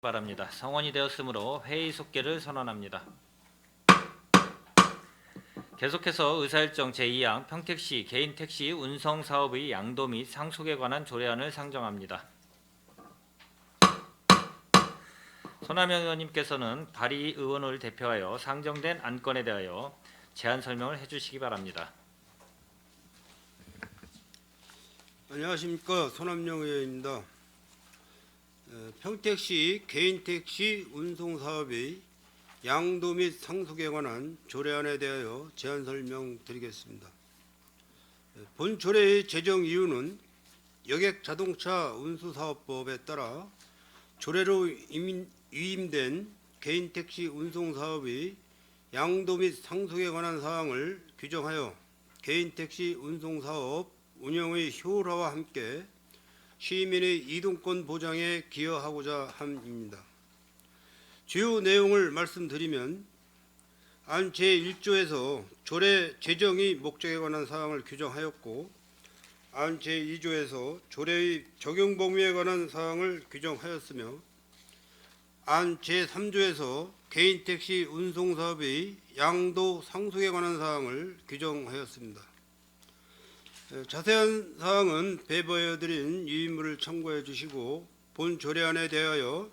바랍니다. 성원이 되었으므로 회의 속개를 선언합니다. 계속해서 의사일정 제2항 평택시 개인택시 운송사업의 양도 및 상속에 관한 조례안을 상정합니다. 손하명 의원님께서는 발의 의원을 대표하여 상정된 안건에 대하여 제안 설명을 해주시기 바랍니다. 안녕하십니까, 손함영 의원입니다. 평택시 개인택시 운송사업의 양도 및 상속에 관한 조례안에 대하여 제안 설명드리겠습니다. 본 조례의 제정 이유는 여객자동차 운수사업법에 따라 조례로 위임된 개인택시 운송사업의 양도 및 상속에 관한 사항을 규정하여 개인택시 운송사업 운영의 효율화와 함께 시민의 이동권 보장에 기여하고자 함입니다. 주요 내용을 말씀드리면 안 제1조에서 조례 제정의 목적에 관한 사항을 규정하였고 안 제2조에서 조례의 적용 범위에 관한 사항을 규정하였으며 안 제3조에서 개인택시 운송사업의 양도 상속에 관한 사항을 규정하였습니다. 자세한 사항은 배부하여드린 유인물을 참고해 주시고 본 조례안에 대하여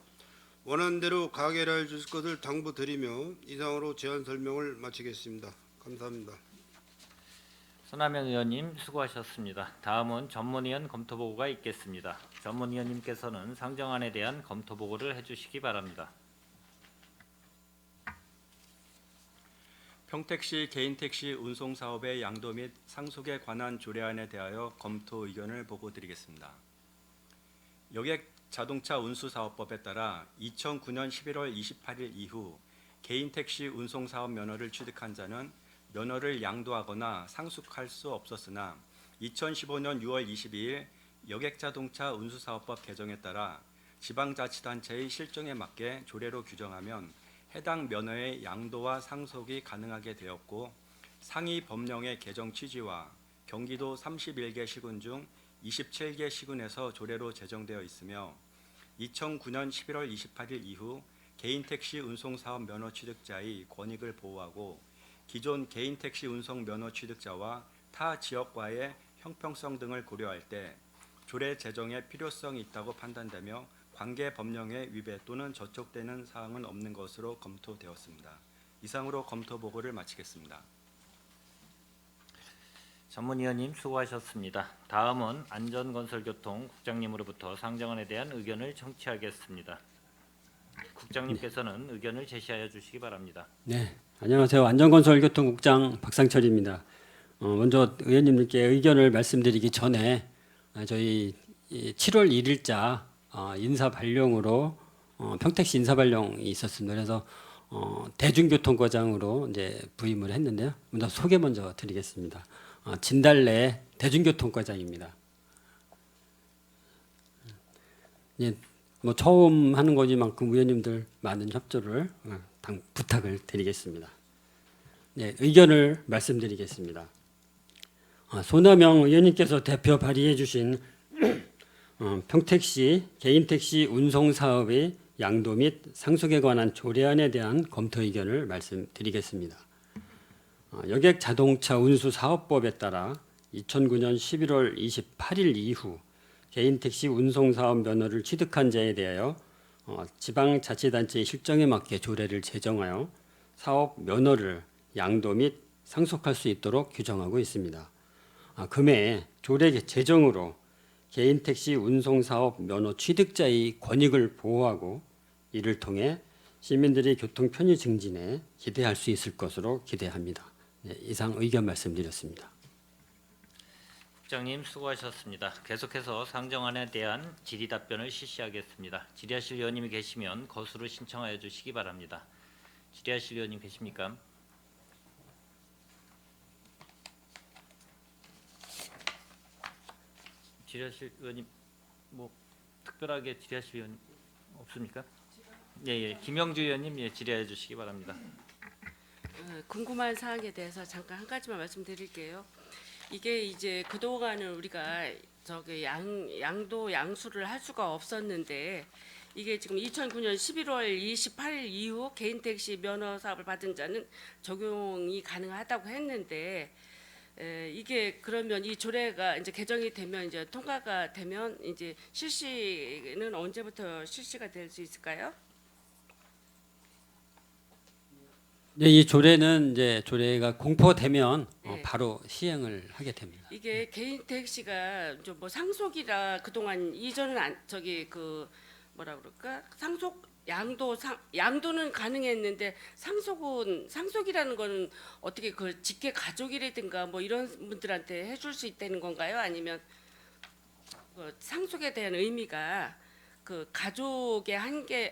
원안대로 가결해 주실 것을 당부드리며 이상으로 제안 설명을 마치겠습니다. 감사합니다. 손하명 의원님 수고하셨습니다. 다음은 전문위원 검토보고가 있겠습니다. 전문위원님께서는 상정안에 대한 검토보고를 해주시기 바랍니다. 평택시 개인택시 운송사업의 양도 및 상속에 관한 조례안에 대하여 검토 의견을 보고드리겠습니다. 여객자동차 운수사업법에 따라 2009년 11월 28일 이후 개인택시 운송사업 면허를 취득한 자는 면허를 양도하거나 상속할 수 없었으나 2015년 6월 22일 여객자동차 운수사업법 개정에 따라 지방자치단체의 실정에 맞게 조례로 규정하면 해당 면허의 양도와 상속이 가능하게 되었고 상위 법령의 개정 취지와 경기도 31개 시군 중 27개 시군에서 조례로 제정되어 있으며 2009년 11월 28일 이후 개인택시 운송사업 면허 취득자의 권익을 보호하고 기존 개인택시 운송 면허 취득자와 타 지역과의 형평성 등을 고려할 때 조례 제정의 필요성이 있다고 판단되며 관계 법령의 위배 또는 저촉되는 사항은 없는 것으로 검토되었습니다. 이상으로 검토 보고를 마치겠습니다. 전문위원님 수고하셨습니다. 다음은 안전건설교통 국장님으로부터 상정안에 대한 의견을 청취하겠습니다. 국장님께서는 의견을 제시하여 주시기 바랍니다. 네, 안녕하세요. 안전건설교통국장 박상철입니다. 먼저 의원님께 의견을 말씀드리기 전에 저희 7월 1일자 인사 발령으로 평택시 인사 발령이 있었습니다. 그래서 대중교통과장으로 이제 부임을 했는데요. 먼저 소개 먼저 드리겠습니다. 진달래 대중교통과장입니다. 예, 뭐 처음 하는 거니만큼 의원님들 많은 협조를 부탁을 드리겠습니다. 네, 의견을 말씀드리겠습니다. 손하명 의원님께서 대표 발의해 주신 평택시 개인택시 운송사업의 양도 및 상속에 관한 조례안에 대한 검토 의견을 말씀드리겠습니다. 여객자동차 운수사업법에 따라 2009년 11월 28일 이후 개인택시 운송사업 면허를 취득한 자에 대하여 지방자치단체의 실정에 맞게 조례를 제정하여 사업 면허를 양도 및 상속할 수 있도록 규정하고 있습니다. 금해 조례 제정으로 개인택시 운송사업 면허 취득자의 권익을 보호하고 이를 통해 시민들의 교통 편의 증진에 기대할 수 있을 것으로 기대합니다. 네, 이상 의견 말씀드렸습니다. 국장님 수고하셨습니다. 계속해서 상정안에 대한 질의 답변을 실시하겠습니다. 질의하실 의원님이 계시면 거수를 신청하여 주시기 바랍니다. 질의하실 의원님 계십니까? 질의하실 의원님 뭐 특별하게 질의하실 의원 없습니까? 예, 김영주 의원님 질의해 주시기 바랍니다. 궁금한 사항에 대해서 잠깐 한 가지만 말씀드릴게요. 이게 이제 그동안은 우리가 양도 양수를 할 수가 없었는데 이게 지금 2009년 11월 28일 이후 개인 택시 면허 사업을 받은 자는 적용이 가능하다고 했는데 이게 그러면 이 조례가 이제 개정이 되면 이제 통과가 되면 이제 실시는 언제부터 실시가 될 수 있을까요? 네, 이 조례는 이제 조례가 공포되면 네. 바로 시행을 하게 됩니다. 이게 개인 택시가 좀 뭐 상속이라 그동안 이전은 저기 그 뭐라 그럴까 상속 양도는 가능했는데 상속이라는 거는 어떻게 그 직계 가족이라든가 뭐 이런 분들한테 해줄 수 있다는 건가요? 아니면 그 상속에 대한 의미가 그 가족의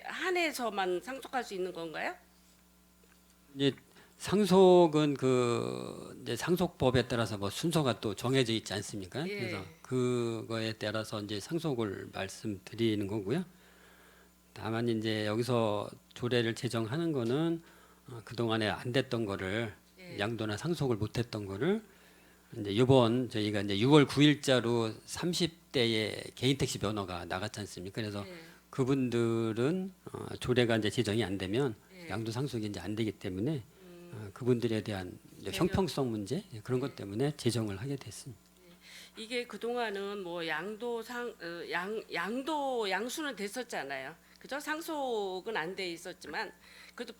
한해서만 상속할 수 있는 건가요? 이제 상속은 그 이제 상속법에 따라서 뭐 순서가 또 정해져 있지 않습니까? 예. 그래서 그거에 따라서 이제 상속을 말씀드리는 거고요. 다만 이제 여기서 조례를 제정하는 거는 그 동안에 안 됐던 거를 예. 양도나 상속을 못했던 거를 이제 이번 저희가 이제 6월 9일자로 30대의 개인 택시 면허가 나갔지 않습니까? 그래서 예. 그분들은 조례가 이제 제정이 안 되면 예. 양도 상속이 이제 안 되기 때문에 그분들에 대한 이제 형평성 문제 그런 것 때문에 제정을 하게 됐습니다. 이게 그동안은 뭐 양수는 됐었잖아요. 그죠? 상속은 안 돼 있었지만 그래도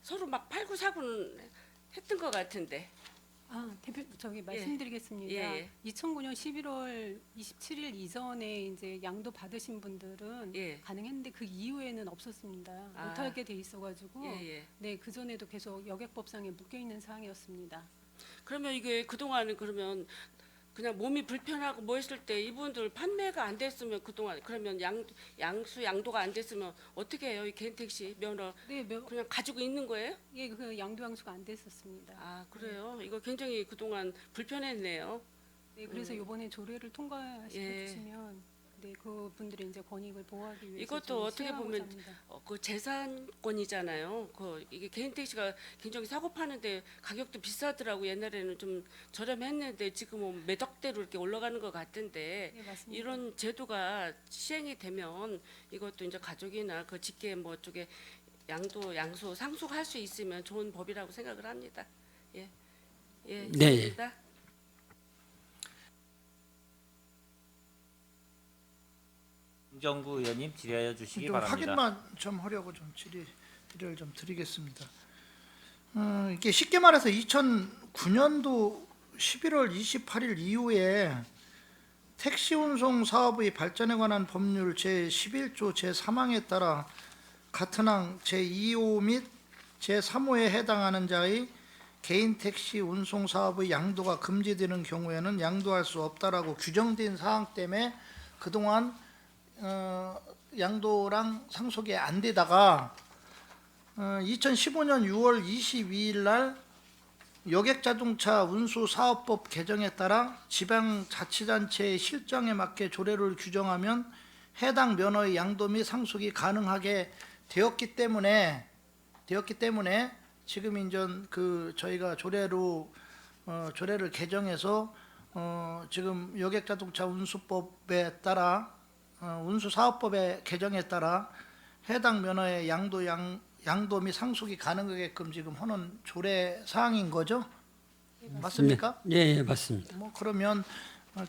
서로 막 팔고 사고는 했던 것 같은데. 대표 저기 말씀드리겠습니다. 예. 2009년 11월 27일 이전에 이제 양도 받으신 분들은 예. 가능했는데 그 이후에는 없었습니다. 아. 못하게 돼 있어가지고 예. 네, 그 전에도 계속 여객법상에 묶여 있는 사항이었습니다. 그러면 이게 그동안은 그러면 그냥 몸이 불편하고 뭐 했을 때 이분들 판매가 안 됐으면 그동안 그러면 양도가 안 됐으면 어떻게 해요? 이 개인 택시 면허 네, 그냥 가지고 있는 거예요? 그 양도 양수가 안 됐었습니다. 아, 그래요? 이거 굉장히 그동안 불편했네요. 네, 그래서 이번에 조례를 통과시켜 예. 주시면 네, 그분들의 이제 권익을 보호하기 위해서 이것도 저는 어떻게 시행하고자 보면 합니다. 그 재산권이잖아요. 이게 개인 택시가 굉장히 사고 파는데 가격도 비싸더라고. 옛날에는 좀 저렴했는데 지금은 매덕대로 이렇게 올라가는 것 같은데 네, 맞습니다. 이런 제도가 시행이 되면 이것도 이제 가족이나 그 직계 뭐 쪽에 양수 상속할 수 있으면 좋은 법이라고 생각을 합니다. 예, 네. 있습니다. 김정구 의원님 질의하여 주시기 좀 바랍니다. 확인만 좀 하려고 좀 질의를 좀 드리겠습니다. 이게 쉽게 말해서 2009년도 11월 28일 이후에 택시 운송 사업의 발전에 관한 법률 제11조 제3항에 따라 같은 항 제2호 및 제3호에 해당하는 자의 개인 택시 운송 사업의 양도가 금지되는 경우에는 양도할 수 없다라고 규정된 사항 때문에 그동안 양도랑 상속이 안 되다가 2015년 6월 22일 날 여객자동차 운수사업법 개정에 따라 지방자치단체의 실정에 맞게 조례를 규정하면 해당 면허의 양도 및 상속이 가능하게 되었기 때문에 지금 인전 저희가 조례를 개정해서 지금 여객자동차 운수법에 따라 운수사업법의 개정에 따라 해당 면허의 양도 및 상속이 가능하게끔 지금 하는 조례 사항인 거죠? 맞습니까? 예, 맞습니다. 뭐 그러면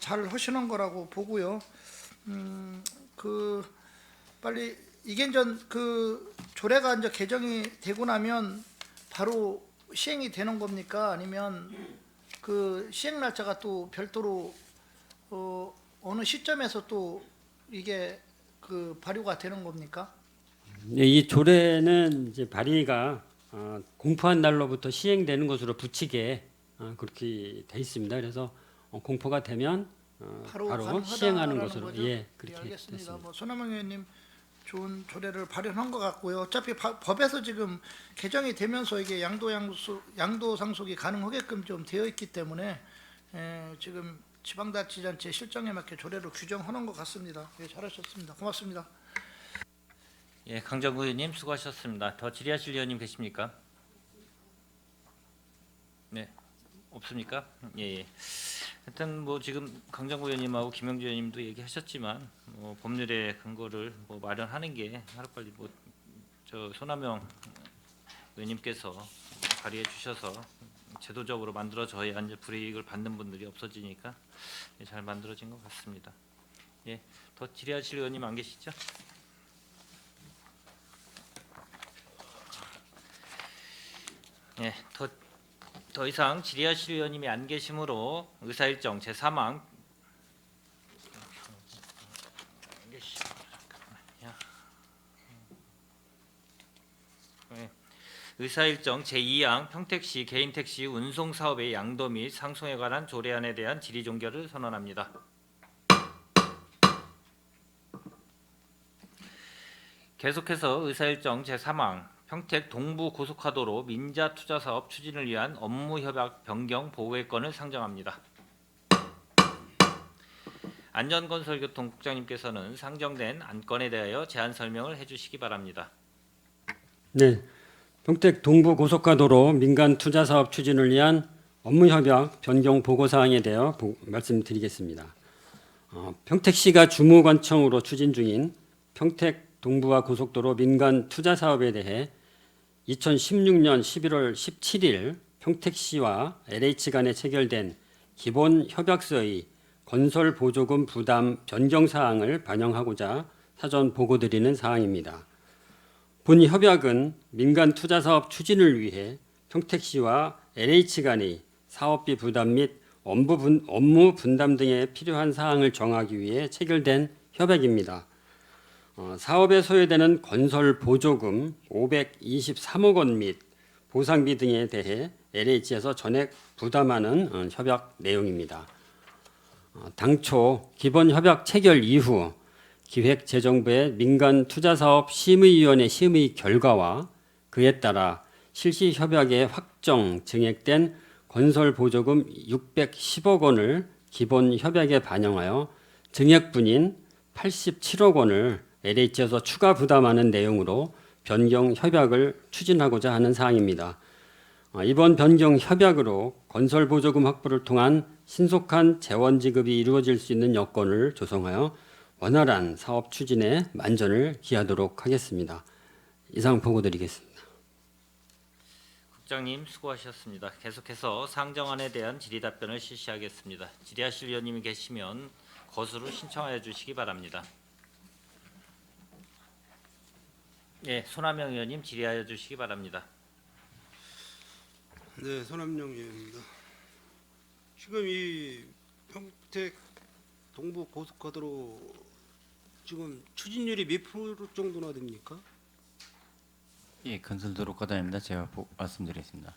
잘 하시는 거라고 보고요. 빨리 이게 이제 조례가 이제 개정이 되고 나면 바로 시행이 되는 겁니까? 아니면 시행 날짜가 또 별도로 어느 시점에서 또 이게 발효가 되는 겁니까? 네, 이 조례는 이제 발의가 공포한 날로부터 시행되는 것으로 붙이게 그렇게 돼 있습니다. 그래서 공포가 되면 바로 가능하다라는 시행하는 것으로 거죠? 그렇게 알겠습니다. 됐습니다. 뭐 손혜명 의원님 좋은 조례를 발의한 것 같고요. 어차피 법에서 지금 개정이 되면서 이게 양도 상속이 가능하게끔 좀 되어 있기 때문에 지금 지방자치단체 실정에 맞게 조례로 규정하는 것 같습니다. 예, 잘하셨습니다. 고맙습니다. 예, 강정구 의원님 수고하셨습니다. 더 질의하실 의원님 계십니까? 네, 없습니까? 예. 하여튼 뭐 지금 강정구 의원님하고 김영주 의원님도 얘기하셨지만 뭐 법률의 근거를 뭐 마련하는 게 하루빨리 뭐 저 손하명 의원님께서 발의해 주셔서 제도적으로 만들어져야 이제 불이익을 받는 분들이 없어지니까 잘 만들어진 것 같습니다. 예, 더 질의하실 의원님 안 계시죠? 예, 더 이상 질의하실 의원님이 안 계시므로 의사일정 제3항 의사일정 제2항 평택시 개인택시 운송 사업의 양도 및 상송에 관한 조례안에 대한 질의 종결을 선언합니다. 계속해서 의사일정 제3항 평택 동부 고속화도로 민자 투자 사업 추진을 위한 업무 협약 변경 보고의 건을 상정합니다. 안전건설교통국장님께서는 상정된 안건에 대하여 제안 설명을 해주시기 바랍니다. 네, 평택 동부 고속화도로 민간 투자 사업 추진을 위한 업무 협약 변경 보고 사항에 대해 말씀드리겠습니다. 평택시가 주무관청으로 추진 중인 평택 동부와 고속도로 민간 투자 사업에 대해 2016년 11월 17일 평택시와 LH 간에 체결된 기본 협약서의 건설 보조금 부담 변경 사항을 반영하고자 사전 보고드리는 사항입니다. 본 협약은 민간 투자 사업 추진을 위해 평택시와 LH 간의 사업비 부담 및 업무 분담 등에 필요한 사항을 정하기 위해 체결된 협약입니다. 사업에 소요되는 건설 보조금 523억 원 및 보상비 등에 대해 LH에서 전액 부담하는 협약 내용입니다. 당초 기본 협약 체결 이후 기획재정부의 민간투자사업 심의위원회 심의 결과와 그에 따라 실시 협약의 확정 증액된 건설 보조금 610억 원을 기본 협약에 반영하여 증액분인 87억 원을 LH에서 추가 부담하는 내용으로 변경 협약을 추진하고자 하는 사항입니다. 이번 변경 협약으로 건설 보조금 확보를 통한 신속한 재원 지급이 이루어질 수 있는 여건을 조성하여 원활한 사업 추진에 만전을 기하도록 하겠습니다. 이상 보고드리겠습니다. 국장님 수고하셨습니다. 계속해서 상정안에 대한 질의 답변을 실시하겠습니다. 질의하실 의원님이 계시면 거수로 신청하여 주시기 바랍니다. 예, 손하명 의원님 질의하여 주시기 바랍니다. 네, 손함영 의원입니다. 지금 이 평택 동부 고속화도로 지금 추진율이 몇 프로 정도나 됩니까? 예, 건설도로과장입니다. 제가 말씀드리겠습니다.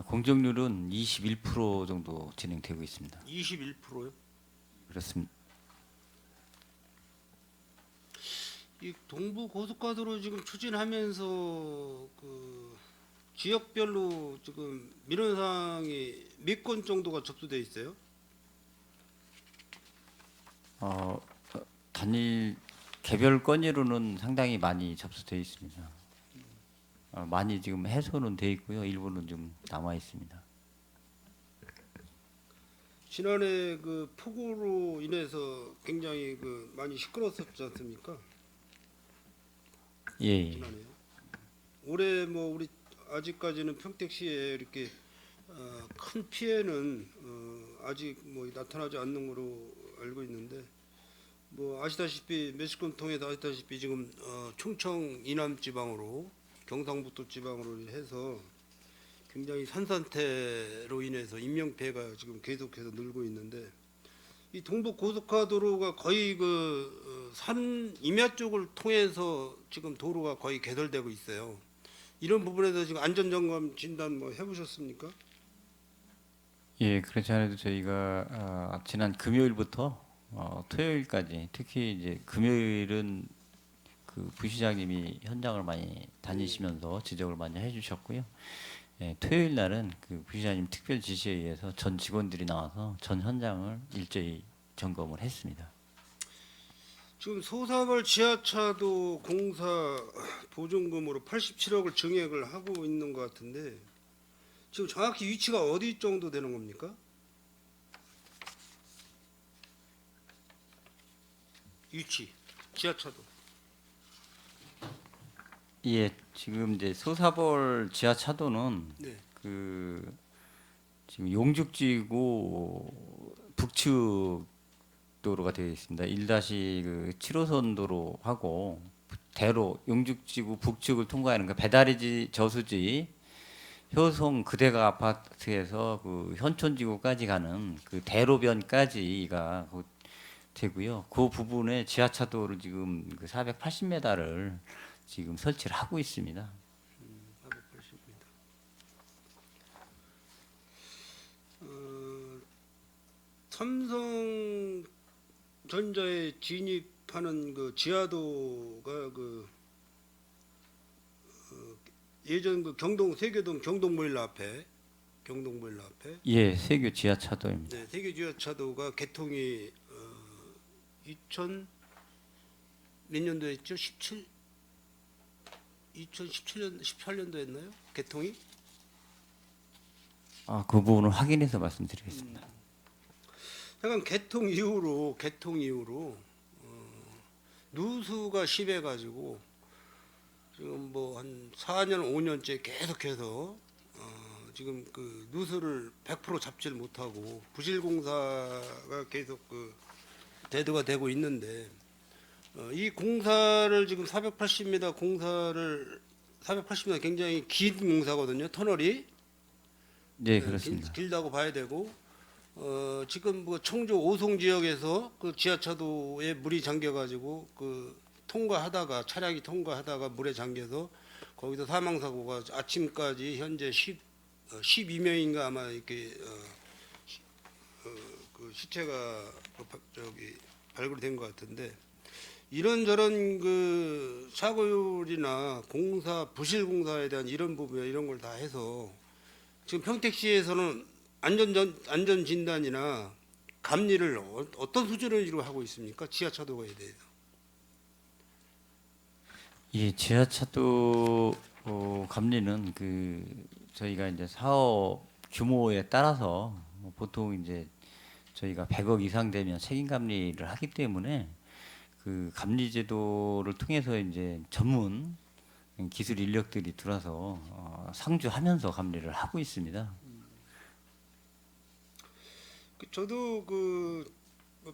공정률은 21% 정도 진행되고 있습니다. 21%요? 그렇습니다. 이 동부 고속화도로 지금 추진하면서 그 지역별로 지금 민원사항이 몇 건 정도가 접수돼 있어요? 단일 개별 건으로는 상당히 많이 접수되어 있습니다. 많이 지금 해소는 돼 있고요. 일부는 좀 남아 있습니다. 지난해 그 폭우로 인해서 굉장히 그 많이 시끄러웠었지 않습니까? 예. 지난해. 올해 뭐 우리 아직까지는 평택시에 이렇게 큰 피해는 아직 뭐 나타나지 않는 걸로 알고 있는데 뭐 아시다시피 매스컴 통해서 아시다시피 지금 충청 이남 지방으로 경상북도 지방으로 해서 굉장히 산사태로 인해서 인명 피해가 지금 계속해서 늘고 있는데 이 동부 고속화도로가 거의 그 산 임야 쪽을 통해서 지금 도로가 거의 개설되고 있어요. 이런 부분에서 지금 안전점검 진단 뭐 해보셨습니까? 예, 그렇지 않아도 저희가 지난 금요일부터 토요일까지 특히 이제 금요일은 그 부시장님이 현장을 많이 다니시면서 지적을 많이 해주셨고요. 예, 토요일 날은 그 부시장님 특별 지시에 의해서 전 직원들이 나와서 전 현장을 일제히 점검을 했습니다. 지금 소사발 지하차도 공사 보증금으로 87억을 증액을 하고 있는 것 같은데 지금 정확히 위치가 어디 정도 되는 겁니까? 유치, 지하차도. 예, 지금 이제 소사볼 지하차도는 네. 그 지금 용죽지구 북측 도로가 되어 있습니다. 1-7호선 도로하고 대로 용죽지구 북측을 통과하는 그 배다리지 저수지 효성 그대가 아파트에서 그 현촌지구까지 가는 그 대로변까지가 되고요. 그 부분에 지하차도를 지금 그 480m를 지금 설치를 하고 있습니다. 480m. 삼성전자에 진입하는 그 지하도가 예전 그 세교동 경동보일러 앞에 예, 세교 지하차도입니다. 네, 세교 지하차도가 개통이 2000 몇 년도였죠? 2017년 18년도 했나요? 개통이? 그 부분을 확인해서 말씀드리겠습니다. 약간 개통 이후로 누수가 심해가지고 지금 뭐 한 4년 5년째 계속해서 지금 그 누수를 100% 잡지를 못하고 부실공사가 계속 그 대두가 되고 있는데 이 공사를 지금 480m 480m 굉장히 긴 공사거든요. 터널이 네, 그렇습니다. 길다고 봐야 되고 지금 뭐 청주 오송 지역에서 그 지하차도에 물이 잠겨가지고 그 차량이 통과하다가 물에 잠겨서 거기서 사망 사고가 아침까지 현재 12명인가 아마 이렇게 그 시체가 발굴이 된 것 같은데 이런저런 그 사고율이나 부실 공사에 대한 이런 부분 이런 걸 다 해서 지금 평택시에서는 안전 진단이나 감리를 어떤 수준으로 하고 있습니까? 지하차도에 대해서. 예, 지하차도 감리는 저희가 이제 사업 규모에 따라서 보통 이제 저희가 100억 이상 되면 책임 감리를 하기 때문에 그 감리 제도를 통해서 이제 전문 기술 인력들이 들어서 상주하면서 감리를 하고 있습니다. 저도 그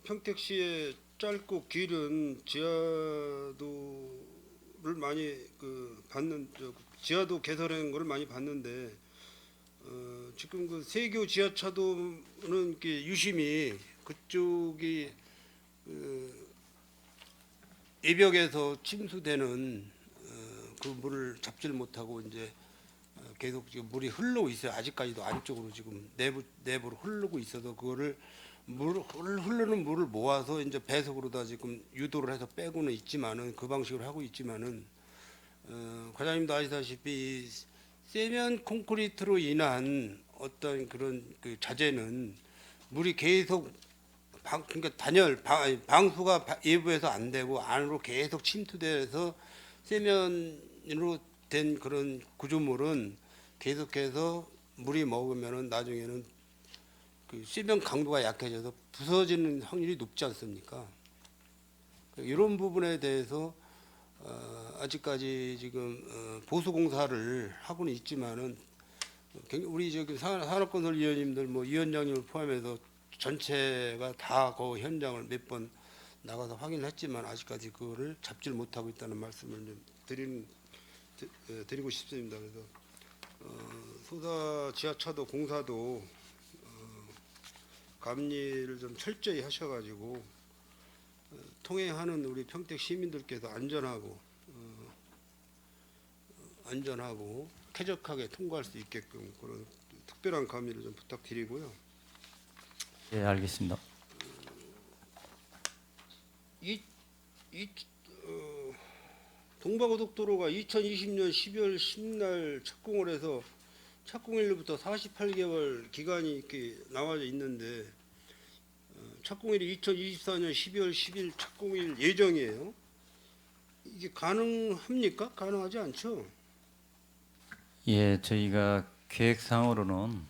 평택시의 짧고 길은 지하도를 많이 지하도 개설한 거를 많이 봤는데 지금 그 세교 지하차도는 이렇게 유심히 그쪽이 예벽에서 침수되는 그 물을 잡지를 못하고 이제 계속 지금 물이 흐르고 있어요. 아직까지도 안쪽으로 지금 내부로 흐르고 있어서 그거를 흐르는 물을 모아서 이제 배석으로다 지금 유도를 해서 빼고는 있지만은 그 방식으로 하고 있지만은 과장님도 아시다시피 세면 콘크리트로 인한 어떤 그런 그 자재는 물이 계속 그러니까 방수가 외부에서 안 되고 안으로 계속 침투돼서 세면으로 된 그런 구조물은 계속해서 물이 먹으면은 나중에는 그 세면 강도가 약해져서 부서지는 확률이 높지 않습니까? 이런 부분에 대해서 아직까지 지금 보수 공사를 하고는 있지만은 우리 저기 산업건설위원님들 뭐 위원장님을 포함해서 전체가 다 그 현장을 몇 번 나가서 확인했지만 아직까지 그거를 잡지를 못하고 있다는 말씀을 좀 드리고 싶습니다. 그래서 소사 지하차도 공사도 감리를 좀 철저히 하셔가지고 통행하는 우리 평택 시민들께서 안전하고 쾌적하게 통과할 수 있게끔 그런 특별한 감리를 좀 부탁드리고요. 예, 알겠습니다. 동부고속도로가 2020년 12월 10날 착공을 해서 착공일로부터 48개월 기간이 이렇게 나와져 있는데 착공일이 2024년 12월 10일 착공일 예정이에요. 이게 가능합니까? 가능하지 않죠? 예, 저희가 계획상으로는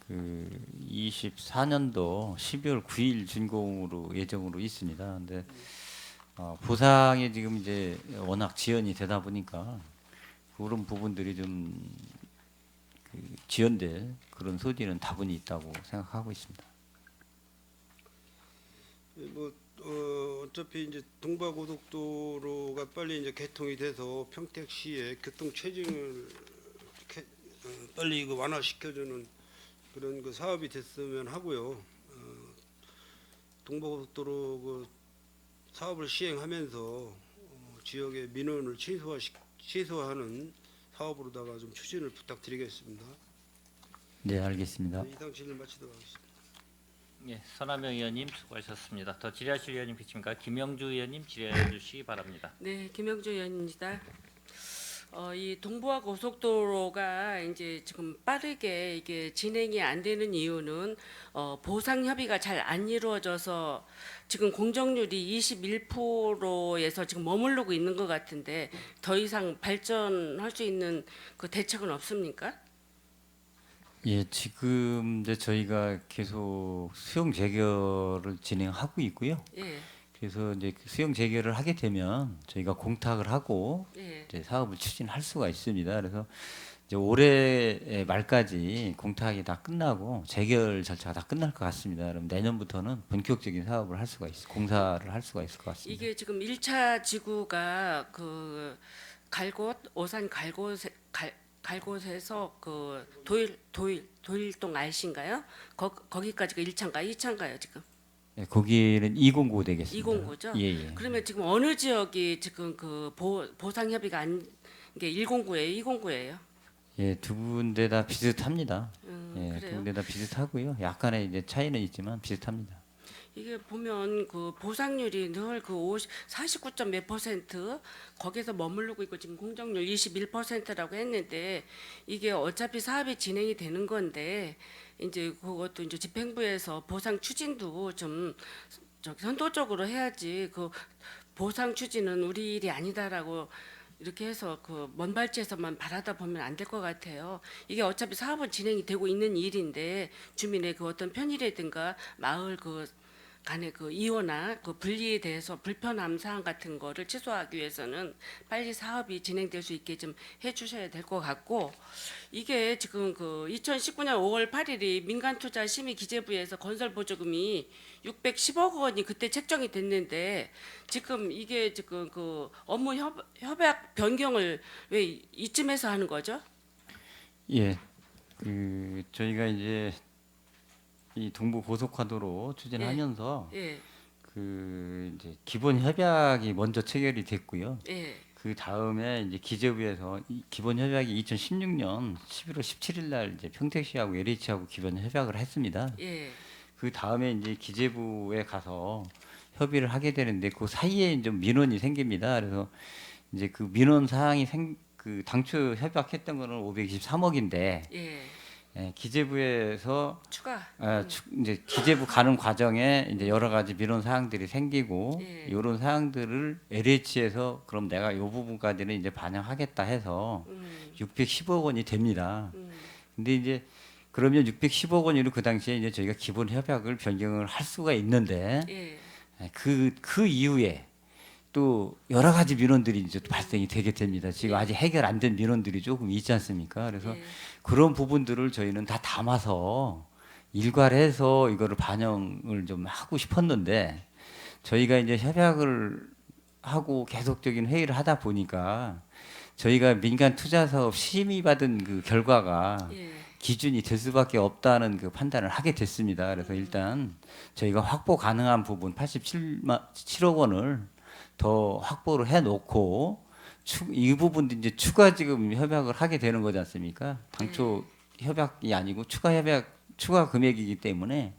그 24년도 12월 9일 준공으로 예정으로 있습니다. 근데 보상에 지금 이제 워낙 지연이 되다 보니까 그런 부분들이 좀 지연될 그런 소지는 다분히 있다고 생각하고 있습니다. 어차피 이제 동부고속도로가 빨리 이제 개통이 돼서 평택시의 교통 체증을 빨리 완화시켜주는 그런 사업이 됐으면 하고요. 동부고속도로 사업을 시행하면서 지역의 민원을 최소화하는 사업으로다가 좀 추진을 부탁드리겠습니다. 네, 알겠습니다. 이상 질의 마치도록 하겠습니다. 예, 선하명 의원님 수고하셨습니다. 더 질의하실 의원님 계십니까? 김영주 의원님 질의해 주시기 바랍니다. 네, 김영주 의원입니다. 이 동부와 고속도로가 이제 지금 빠르게 이게 진행이 안 되는 이유는 보상 협의가 잘 안 이루어져서 지금 공정률이 21%에서 지금 머무르고 있는 것 같은데 더 이상 발전할 수 있는 그 대책은 없습니까? 예, 지금 이제 저희가 계속 수용 재결을 진행하고 있고요. 예, 그래서 이제 그 수용 재결을 하게 되면 저희가 공탁을 하고 예, 이제 사업을 추진할 수가 있습니다. 그래서 이제 올해 말까지 공탁이 다 끝나고 재결 절차가 다 끝날 것 같습니다. 그럼 내년부터는 본격적인 사업을 할 수가 공사를 할 수가 있을 것 같습니다. 이게 지금 1차 지구가 갈곳 오산 갈곳에서 도일동 RC인가요? 거기까지가 1차인가 2차인가요 지금? 예, 거기는 209 되겠습니다. 209죠? 예, 예. 그러면 지금 어느 지역이 지금 보상 협의가 이게 109예요, 209예요? 예, 두 군데 다 비슷합니다. 예, 두 그래요? 군데 다 비슷하고요. 약간의 이제 차이는 있지만 비슷합니다. 이게 보면 보상률이 늘 49점 몇 %, 거기서 머무르고 있고 지금 공정률 21%라고 했는데 이게 어차피 사업이 진행이 되는 건데 이제 그것도 이제 집행부에서 보상 추진도 좀 선도적으로 해야지 보상 추진은 우리 일이 아니다라고 이렇게 해서 먼 발치에서만 바라다 보면 안 될 것 같아요. 이게 어차피 사업은 진행이 되고 있는 일인데 주민의 어떤 편의라든가 마을 간의 이혼나 분리에 대해서 불편함 사항 같은 거를 최소화하기 위해서는 빨리 사업이 진행될 수 있게 좀 해주셔야 될 것 같고 이게 지금 2019년 5월 8일이 민간투자심의기재부에서 건설보조금이 610억 원이 그때 책정이 됐는데 지금 이게 지금 업무 협약 변경을 왜 이쯤에서 하는 거죠? 예, 저희가 이제 이 동부 고속화도로 추진하면서 예, 이제 기본 협약이 먼저 체결이 됐고요. 예, 그 다음에 이제 기재부에서 이 기본 협약이 2016년 11월 17일 날 이제 평택시하고 LH하고 기본 협약을 했습니다. 예, 그 다음에 이제 기재부에 가서 협의를 하게 되는데 그 사이에 좀 민원이 생깁니다. 그래서 이제 그 민원 사항이 당초 협약했던 거는 523억인데 예, 기재부에서 추가. 이제 기재부 가는 과정에 이제 여러 가지 민원 사항들이 생기고 예. 이런 사항들을 LH에서 그럼 내가 이 부분까지는 이제 반영하겠다 해서 610억 원이 됩니다. 근데 이제 그러면 610억 원으로 그 당시에 이제 저희가 기본 협약을 변경을 할 수가 있는데 예, 그 이후에 또 여러 가지 민원들이 이제 또 발생이 되게 됩니다. 지금 아직 해결 안 된 민원들이 조금 있지 않습니까? 그래서 예. 그런 부분들을 저희는 다 담아서 일괄해서 이거를 반영을 좀 하고 싶었는데 저희가 이제 협약을 하고 계속적인 회의를 하다 보니까 저희가 민간 투자 사업 심의받은 그 결과가 예. 기준이 될 수밖에 없다는 그 판단을 하게 됐습니다. 그래서 일단 저희가 확보 가능한 부분 87억 원을 더 확보를 해놓고 이 부분도 이제 추가 지금 협약을 하게 되는 거지 않습니까? 당초 협약이 아니고 추가 금액이기 때문에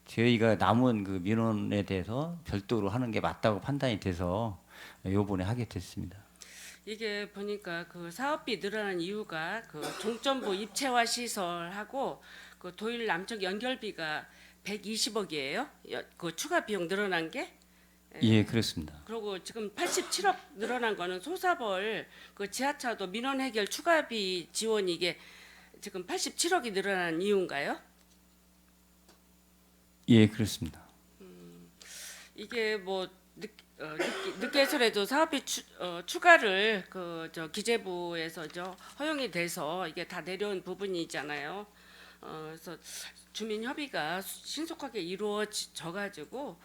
저희가 남은 그 민원에 대해서 별도로 하는 게 맞다고 판단이 돼서 요번에 하게 됐습니다. 이게 보니까 사업비 늘어난 이유가 종점부 입체화 시설하고 도일 남쪽 연결비가 120억이에요. 추가 비용 늘어난 게. 예, 그렇습니다. 그리고 지금 87억 늘어난 거는 소사벌 지하차도 민원 해결 추가비 지원이 이게 지금 87억이 늘어난 이유인가요? 예, 그렇습니다. 이게 늦게서라도 사업비 추가를 기재부에서 허용이 돼서 이게 다 내려온 부분이잖아요. 그래서 주민 협의가 신속하게 이루어져 가지고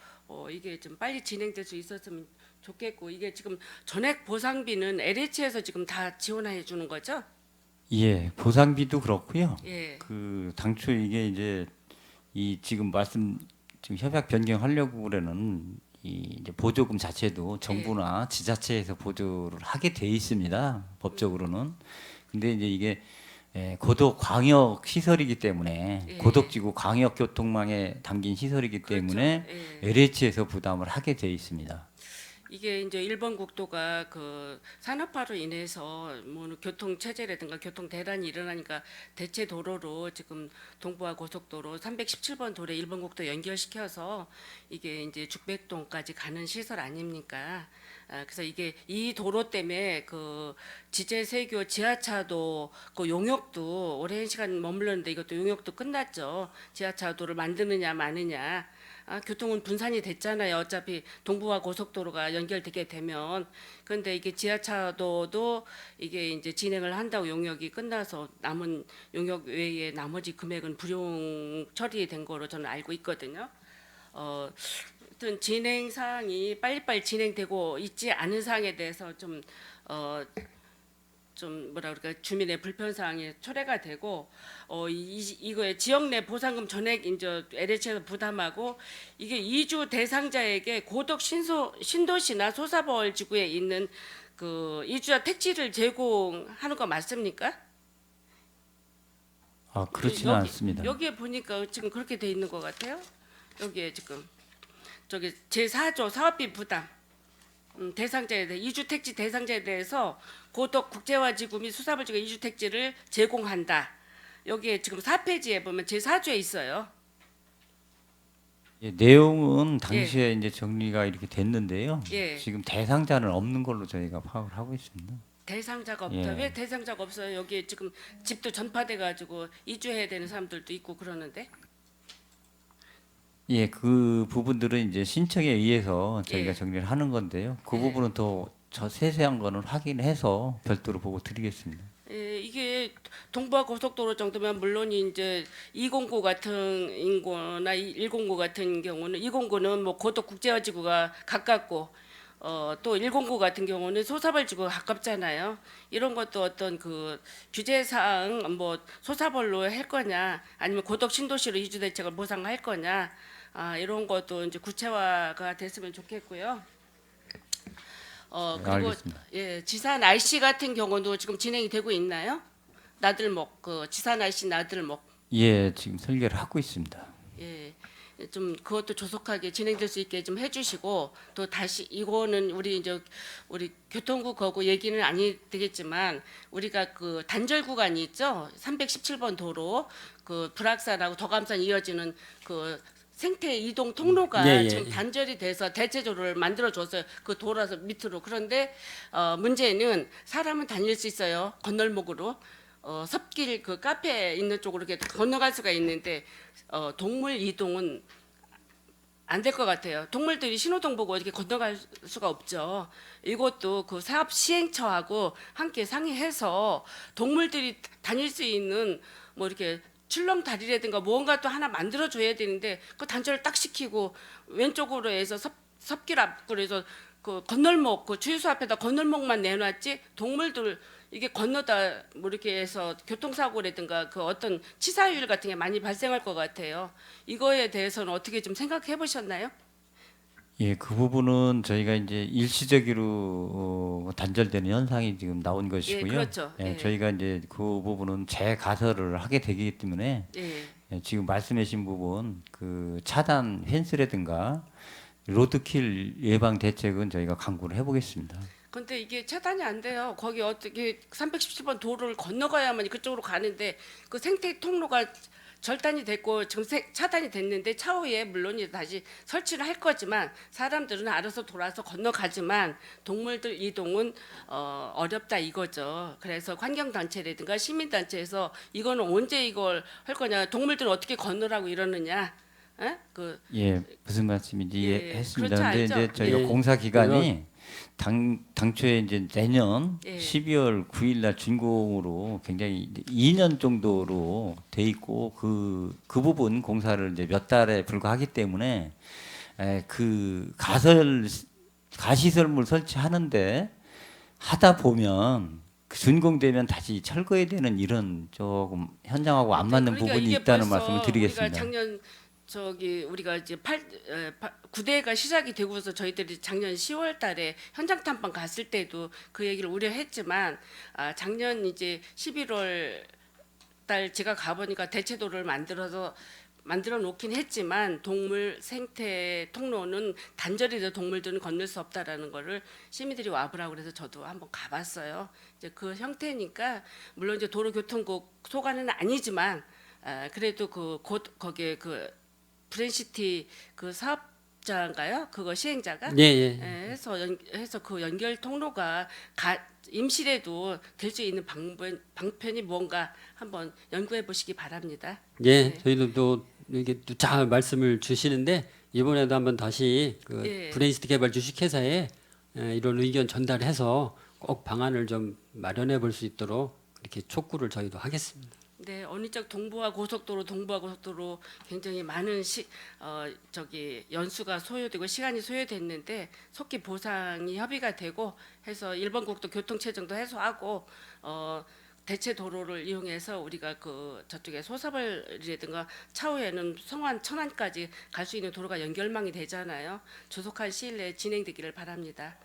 이게 좀 빨리 진행될 수 있었으면 좋겠고, 이게 지금 전액 보상비는 LH에서 지금 다 지원해 주는 거죠? 예, 보상비도 그렇고요. 예. 그 당초 이게 이제 이 지금 지금 협약 변경하려고 그러는 이 이제 보조금 자체도 정부나 지자체에서 보조를 하게 돼 있습니다. 법적으로는. 근데 이제 이게 고덕 광역 시설이기 때문에 예. 고덕지구 광역 교통망에 담긴 시설이기 그렇죠. 때문에 예. LH에서 부담을 하게 돼 있습니다. 이게 이제 일본 국도가 그 산업화로 인해서 뭐 교통 체제라든가 교통 대란이 일어나니까 대체 도로로 지금 동부와 고속도로 317번 도로 일본 국도 연결시켜서 이게 이제 죽백동까지 가는 시설 아닙니까? 그래서 이게 이 도로 때문에 그 지제세교 지하차도 그 용역도 오랜 시간 머물렀는데 이것도 용역도 끝났죠. 지하차도를 만드느냐 마느냐. 교통은 분산이 됐잖아요. 어차피 동부와 고속도로가 연결되게 되면. 그런데 이게 지하차도도 이게 이제 진행을 한다고 용역이 끝나서 남은 용역 외에 나머지 금액은 불용 처리된 거로 저는 알고 있거든요. 하여튼 진행 사항이 빨리빨리 진행되고 있지 않은 사항에 대해서 좀 뭐라 그럴까, 주민의 불편 사항이 초래가 되고 이거에 지역 내 보상금 전액 이제 LH에서 부담하고, 이게 이주 대상자에게 고덕 신도시나 소사벌 지구에 있는 그 이주자 택지를 제공하는 거 맞습니까? 그렇지는 않습니다. 여기에 보니까 지금 그렇게 돼 있는 것 같아요. 여기에 지금 저기 제4조 사업비 부담 대상자에 대해 이주택지 대상자에 대해서 고덕 국제화지구 및 수사벌지구 이주택지를 제공한다. 여기에 지금 4페이지에 보면 제4조에 있어요. 예, 내용은 당시에 이제 정리가 이렇게 됐는데요. 예. 지금 대상자는 없는 걸로 저희가 파악을 하고 있습니다. 대상자가 없다. 예. 왜 대상자가 없어요? 여기에 지금 집도 전파돼 가지고 이주해야 되는 사람들도 있고 그러는데. 예, 그 부분들은 이제 신청에 의해서 저희가 예. 정리를 하는 건데요. 그 예. 부분은 더 세세한 거는 확인해서 별도로 보고 드리겠습니다. 예, 이게 동부와 고속도로 정도면 물론 이제 209 같은 거나 109 같은 경우는 209는 뭐 고덕 국제화지구가 가깝고 또 109 같은 경우는 소사벌지구가 가깝잖아요. 이런 것도 어떤 그 규제 사항 뭐 소사벌로 할 거냐 아니면 고덕 신도시로 이주 대책을 보상할 거냐, 이런 것도 이제 구체화가 됐으면 좋겠고요. 그리고 알겠습니다. 예, 지산 IC 같은 경우도 지금 진행이 되고 있나요? 나들목 그 지산 IC 나들목. 예, 지금 설계를 하고 있습니다. 예, 좀 그것도 조속하게 진행될 수 있게 좀 해주시고, 또 다시 이거는 우리 교통국 거고 얘기는 아니 되겠지만 우리가 그 단절 구간이 있죠. 317번 도로 그 불악산하고 덕암산 이어지는 그 생태 이동 통로가 예, 예, 지금 예. 단절이 돼서 대체도로를 만들어 줬어요. 그 도로에서 밑으로. 그런데 문제는 사람은 다닐 수 있어요. 건널목으로. 섭길 그 카페 있는 쪽으로 이렇게 건너갈 수가 있는데 동물 이동은 안 될 것 같아요. 동물들이 신호등 보고 이렇게 건너갈 수가 없죠. 이것도 그 사업 시행처하고 함께 상의해서 동물들이 다닐 수 있는 뭐 이렇게 출렁다리라든가 무언가 또 하나 만들어 줘야 되는데 그 단절을 딱 시키고 왼쪽으로 해서 섭길 앞으로 해서 그 건널목 그 주유소 앞에다 건널목만 내놨지, 동물들 이게 건너다 뭐 이렇게 해서 교통사고라든가 그 어떤 치사율 같은 게 많이 발생할 것 같아요. 이거에 대해서는 어떻게 좀 생각해 보셨나요? 예, 그 부분은 저희가 이제 일시적으로 단절되는 현상이 지금 나온 것이고요. 그렇죠. 예, 예. 저희가 이제 그 부분은 재가설을 하게 되기 때문에 예. 지금 말씀하신 부분 그 차단 펜스라든가 로드킬 예방 대책은 저희가 강구를 해보겠습니다. 근데 이게 차단이 안 돼요. 거기 어떻게 317번 도로를 건너가야만 그쪽으로 가는데 그 생태 통로가 절단이 됐고 지금 차단이 됐는데 차후에 물론 이제 다시 설치를 할 거지만 사람들은 알아서 돌아서 건너가지만 동물들 이동은 어렵다 이거죠. 그래서 환경단체라든가 시민단체에서 이거는 언제 이걸 할 거냐, 동물들은 어떻게 건너라고 이러느냐, 예? 그 예, 무슨 말씀인지 예, 이해했습니다. 그렇죠, 근데 이제 알죠? 저희가 예. 공사 기간이 당초에 이제 내년 예. 12월 9일 날 준공으로 굉장히 이제 2년 정도로 돼 있고 그 부분 공사를 이제 몇 달에 불과하기 때문에 그 가시설물 설치하는데 하다 보면 그 준공되면 다시 철거해야 되는 이런 조금 현장하고 안 맞는 그러니까 부분이 이게 있다는 벌써 말씀을 드리겠습니다. 우리가 작년 우리가 이제 9대가 시작이 되고서 저희들이 작년 10월 달에 현장 탐방 갔을 때도 그 얘기를 우려했지만 작년 이제 11월 달 제가 가보니까 대체도를 만들어 놓긴 했지만 동물 생태 통로는 단절이도 동물들은 건널 수 없다라는 거를 시민들이 와보라고 그래서 저도 한번 가봤어요. 이제 그 형태니까 물론 이제 도로교통국 소관은 아니지만 그래도 거기에 그 브랜시티 그 사업자인가요? 그거 시행자가 예, 예. 해서 그 연결 통로가 임시라도 될 수 있는 방편이 뭔가 한번 연구해 보시기 바랍니다. 예, 네. 저희도 또 이게 또 잘 말씀을 주시는데 이번에도 한번 다시 그 예. 브레인스트 개발 주식회사에 이런 의견 전달해서 꼭 방안을 좀 마련해 볼 수 있도록 이렇게 촉구를 저희도 하겠습니다. 네, 어느 쪽 동부와 고속도로 굉장히 많은 연수가 소요되고 시간이 소요됐는데 속기 보상이 협의가 되고 해서 일본국도 교통체증도 해소하고 대체 도로를 이용해서 우리가 그 저쪽에 소사벌이라든가 차후에는 성안 천안까지 갈 수 있는 도로가 연결망이 되잖아요. 조속한 시일 내에 진행되기를 바랍니다.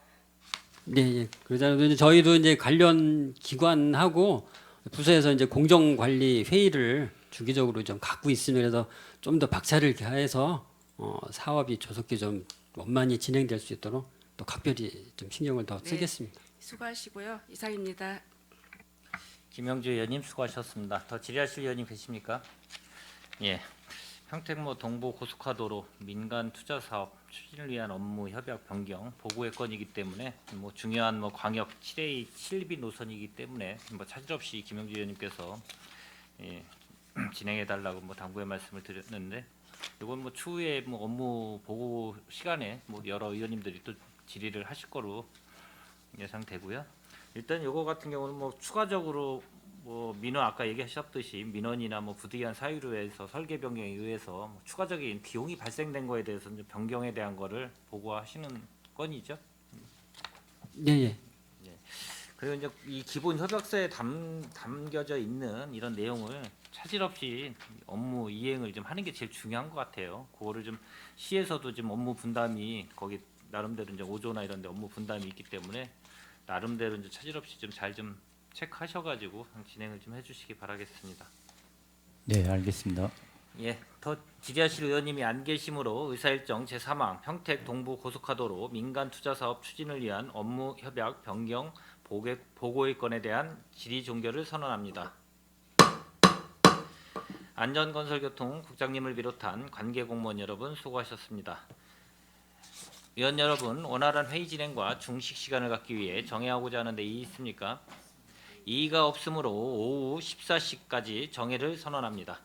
네, 예. 그러잖아요. 이제 저희도 이제 관련 기관하고 부서에서 이제 공정관리 회의를 주기적으로 좀 갖고 있으면 그래서 좀 더 박차를 가해서 사업이 조속히 좀 원만히 진행될 수 있도록 또 각별히 좀 신경을 더 네. 쓰겠습니다. 수고하시고요. 이상입니다. 김영주 의원님 수고하셨습니다. 더 질의하실 의원님 계십니까? 예. 평택모 동부 고속화도로 민간 투자 사업 추진을 위한 업무 협약 변경 보고의 건이기 때문에 뭐 중요한 뭐 광역 7A 7B 노선이기 때문에 뭐 차질 없이 김영주 의원님께서 예, 진행해 달라고 뭐 당부의 말씀을 드렸는데 이건 뭐 추후에 뭐 업무 보고 시간에 뭐 여러 의원님들이 또 질의를 하실 거로 예상되고요. 일단 요거 같은 경우는 뭐 추가적으로 뭐 민원 아까 얘기하셨듯이 민원이나 뭐 부득이한 사유로 해서 설계 변경에 의해서 뭐 추가적인 비용이 발생된 거에 대해서 이제 변경에 대한 거를 보고하시는 건이죠. 예, 예. 그리고 이제 이 기본 협약서에 담겨져 있는 이런 내용을 차질 없이 업무 이행을 좀 하는 게 제일 중요한 것 같아요. 그거를 좀 시에서도 지금 업무 분담이 거기 나름대로 이제 5조나 이런 데 업무 분담이 있기 때문에 나름대로 이제 차질 없이 좀 잘 좀 체크하셔가지고 진행을 좀 해주시기 바라겠습니다. 네, 알겠습니다. 예, 더 질의하실 의원님이 안 계시므로 의사일정 제3항 평택 동부 고속화도로 민간 투자 사업 추진을 위한 업무 협약 변경 보고의 건에 대한 질의 종결을 선언합니다. 안전건설교통 국장님을 비롯한 관계 공무원 여러분 수고하셨습니다. 위원 여러분, 원활한 회의 진행과 중식 시간을 갖기 위해 정해하고자 하는 데 이의 있습니까? 이의가 없으므로 오후 14시까지 정회를 선언합니다.